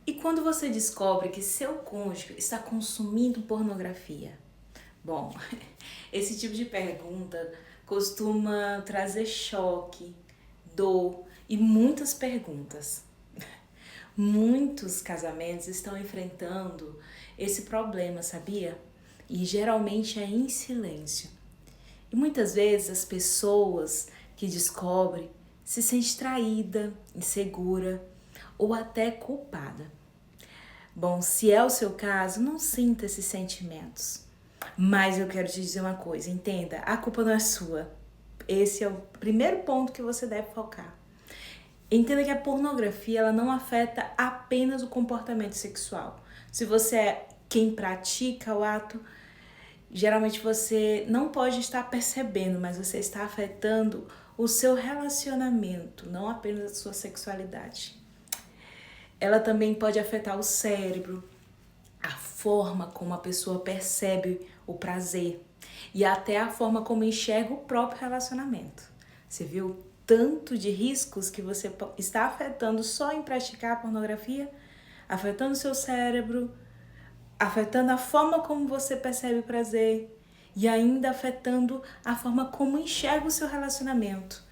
E quando você descobre que seu cônjuge está consumindo pornografia? Bom, esse tipo de pergunta costuma trazer choque, dor e muitas perguntas. Muitos casamentos estão enfrentando esse problema, sabia? E geralmente é em silêncio. E muitas vezes as pessoas que descobrem se sentem traída, insegura ou até culpada. Bom, se é o seu caso, não sinta esses sentimentos. Mas eu quero te dizer uma coisa, entenda, a culpa não é sua. Esse é o primeiro ponto que você deve focar. Entenda que a pornografia ela não afeta apenas o comportamento sexual. Se você é quem pratica o ato, geralmente você não pode estar percebendo, mas você está afetando o seu relacionamento, não apenas a sua sexualidade. Ela também pode afetar o cérebro, a forma como a pessoa percebe o prazer e até a forma como enxerga o próprio relacionamento. Você viu tanto de riscos que você está afetando só em praticar a pornografia? Afetando o seu cérebro, afetando a forma como você percebe o prazer e ainda afetando a forma como enxerga o seu relacionamento.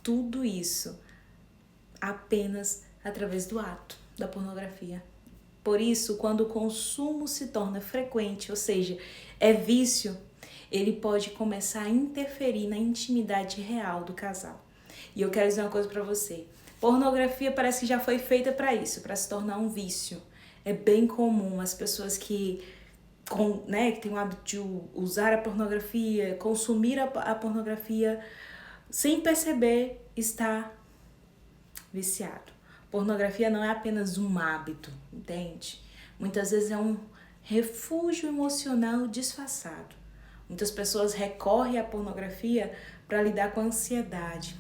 Tudo isso apenas através do ato da pornografia. Por isso, quando o consumo se torna frequente, ou seja, é vício, ele pode começar a interferir na intimidade real do casal. E eu quero dizer uma coisa para você. Pornografia parece que já foi feita para isso, para se tornar um vício. É bem comum as pessoas que têm o hábito de usar a pornografia, consumir a pornografia, sem perceber, estar viciado. Pornografia não é apenas um hábito, entende? Muitas vezes é um refúgio emocional disfarçado. Muitas pessoas recorrem à pornografia para lidar com a ansiedade,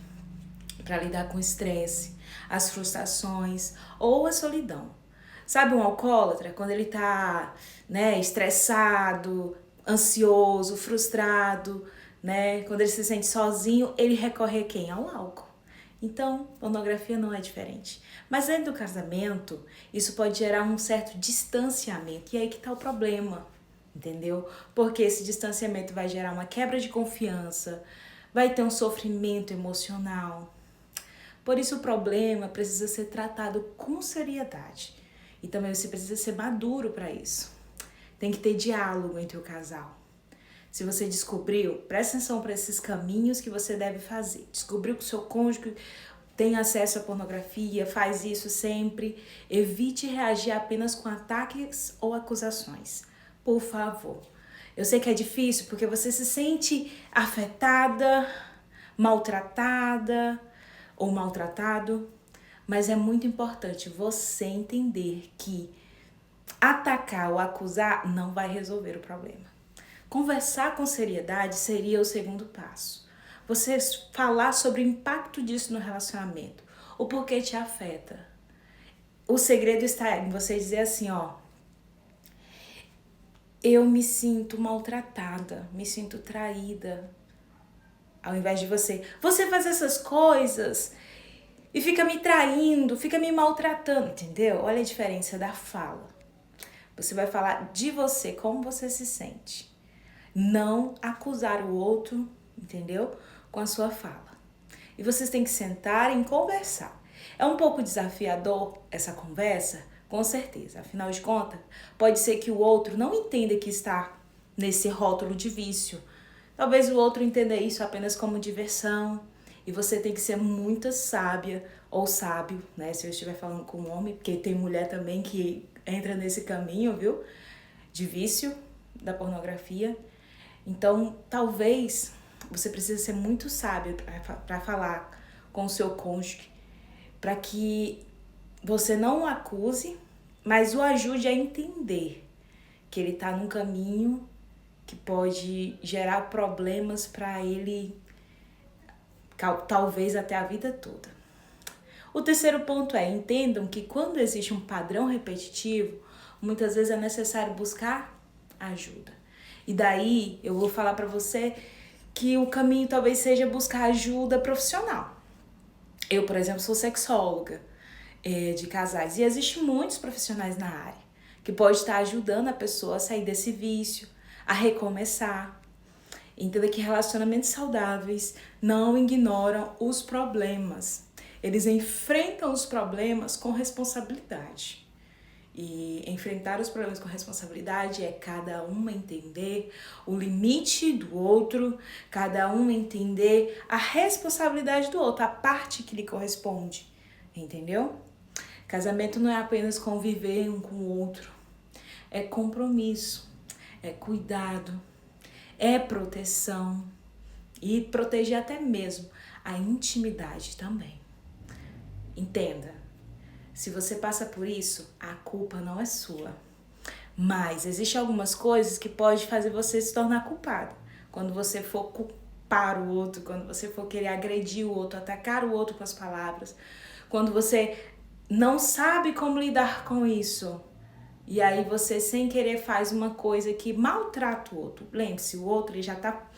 para lidar com o estresse, as frustrações ou a solidão. Sabe um alcoólatra, quando ele está estressado, ansioso, frustrado, quando ele se sente sozinho, ele recorre a quem? Ao álcool. Então, pornografia não é diferente. Mas dentro do casamento, isso pode gerar um certo distanciamento. E aí que está o problema, entendeu? Porque esse distanciamento vai gerar uma quebra de confiança, vai ter um sofrimento emocional. Por isso o problema precisa ser tratado com seriedade. E também você precisa ser maduro para isso. Tem que ter diálogo entre o casal. Se você descobriu, presta atenção para esses caminhos que você deve fazer. Descobriu que o seu cônjuge tem acesso à pornografia, faz isso sempre. Evite reagir apenas com ataques ou acusações. Por favor. Eu sei que é difícil porque você se sente afetada, maltratada ou maltratado, mas é muito importante você entender que atacar ou acusar não vai resolver o problema. Conversar com seriedade seria o segundo passo. Você falar sobre o impacto disso no relacionamento, o porquê te afeta. O segredo está em você dizer assim, eu me sinto maltratada, me sinto traída. Ao invés de você faz essas coisas e fica me traindo, fica me maltratando, entendeu? Olha a diferença da fala. Você vai falar de você, como você se sente. Não acusar o outro, entendeu? Com a sua fala. E vocês têm que sentar e conversar. É um pouco desafiador essa conversa? Com certeza. Afinal de contas, pode ser que o outro não entenda que está nesse rótulo de vício. Talvez o outro entenda isso apenas como diversão. E você tem que ser muito sábia ou sábio, se eu estiver falando com um homem, porque tem mulher também que entra nesse caminho, viu? De vício da pornografia. Então, talvez você precise ser muito sábio para falar com o seu cônjuge, para que você não o acuse, mas o ajude a entender que ele está num caminho que pode gerar problemas para ele, talvez até a vida toda. O terceiro ponto é, entendam que quando existe um padrão repetitivo, muitas vezes é necessário buscar ajuda. E daí eu vou falar para você que o caminho talvez seja buscar ajuda profissional. Eu, por exemplo, sou sexóloga. de casais. E existem muitos profissionais na área que pode estar ajudando a pessoa a sair desse vício, a recomeçar. Entenda que relacionamentos saudáveis não ignoram os problemas. Eles enfrentam os problemas com responsabilidade. E enfrentar os problemas com responsabilidade é cada um entender o limite do outro, cada um entender a responsabilidade do outro, a parte que lhe corresponde, entendeu? Casamento não é apenas conviver um com o outro, é compromisso, é cuidado, é proteção e proteger até mesmo a intimidade também. Entenda. Se você passa por isso, a culpa não é sua. Mas existem algumas coisas que podem fazer você se tornar culpado. Quando você for culpar o outro, quando você for querer agredir o outro, atacar o outro com as palavras, quando você não sabe como lidar com isso, e aí você sem querer faz uma coisa que maltrata o outro. Lembre-se, o outro ele já tá,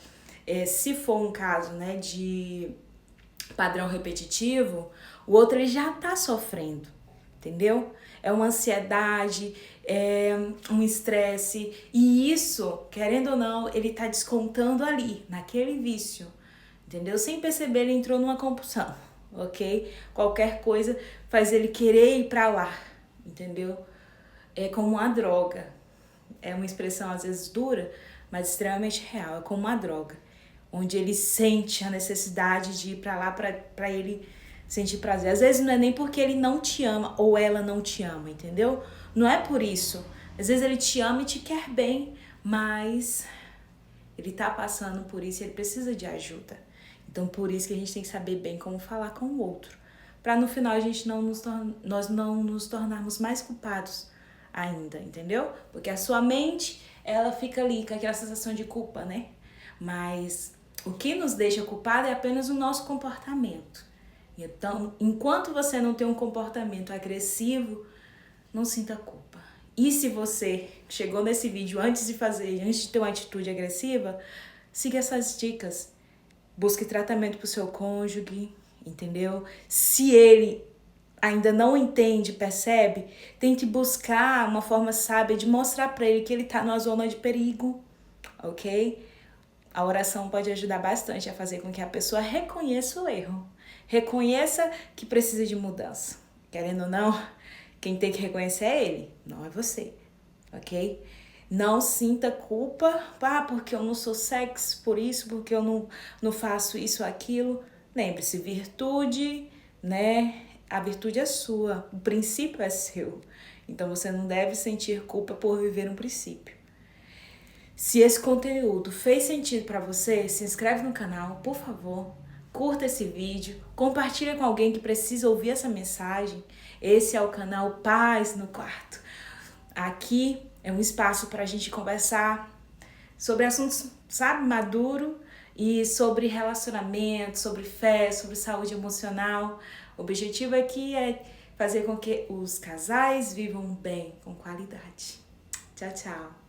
se for um caso, né, de padrão repetitivo, o outro ele já tá sofrendo. Entendeu? É uma ansiedade, é um estresse. E isso, querendo ou não, ele tá descontando ali, naquele vício. Entendeu? Sem perceber, ele entrou numa compulsão, ok? Qualquer coisa faz ele querer ir pra lá, entendeu? É como uma droga. É uma expressão às vezes dura, mas extremamente real. É como uma droga. Onde ele sente a necessidade de ir pra lá pra ele sentir prazer. Às vezes não é nem porque ele não te ama ou ela não te ama, entendeu? Não é por isso. Às vezes ele te ama e te quer bem, mas ele tá passando por isso e ele precisa de ajuda. Então por isso que a gente tem que saber bem como falar com o outro, para no final a gente nós não nos tornarmos mais culpados ainda, entendeu? Porque a sua mente, ela fica ali com aquela sensação de culpa, né? Mas o que nos deixa culpado é apenas o nosso comportamento. Então, enquanto você não tem um comportamento agressivo, não sinta culpa. E se você chegou nesse vídeo antes de ter uma atitude agressiva, siga essas dicas. Busque tratamento pro seu cônjuge, entendeu? Se ele ainda não entende, percebe, tente buscar uma forma sábia de mostrar para ele que ele tá numa zona de perigo, ok? A oração pode ajudar bastante a fazer com que a pessoa reconheça o erro. Reconheça que precisa de mudança. Querendo ou não, quem tem que reconhecer é ele, não é você, ok? Não sinta culpa, porque eu não sou sexy por isso, porque eu não faço isso ou aquilo. Lembre-se, virtude, né? A virtude é sua, o princípio é seu. Então você não deve sentir culpa por viver um princípio. Se esse conteúdo fez sentido para você, se inscreve no canal, por favor. Curta esse vídeo, compartilha com alguém que precisa ouvir essa mensagem. Esse é o canal Paz no Quarto. Aqui é um espaço para a gente conversar sobre assuntos, sabe, maduro e sobre relacionamento, sobre fé, sobre saúde emocional. O objetivo aqui é fazer com que os casais vivam bem, com qualidade. Tchau, tchau.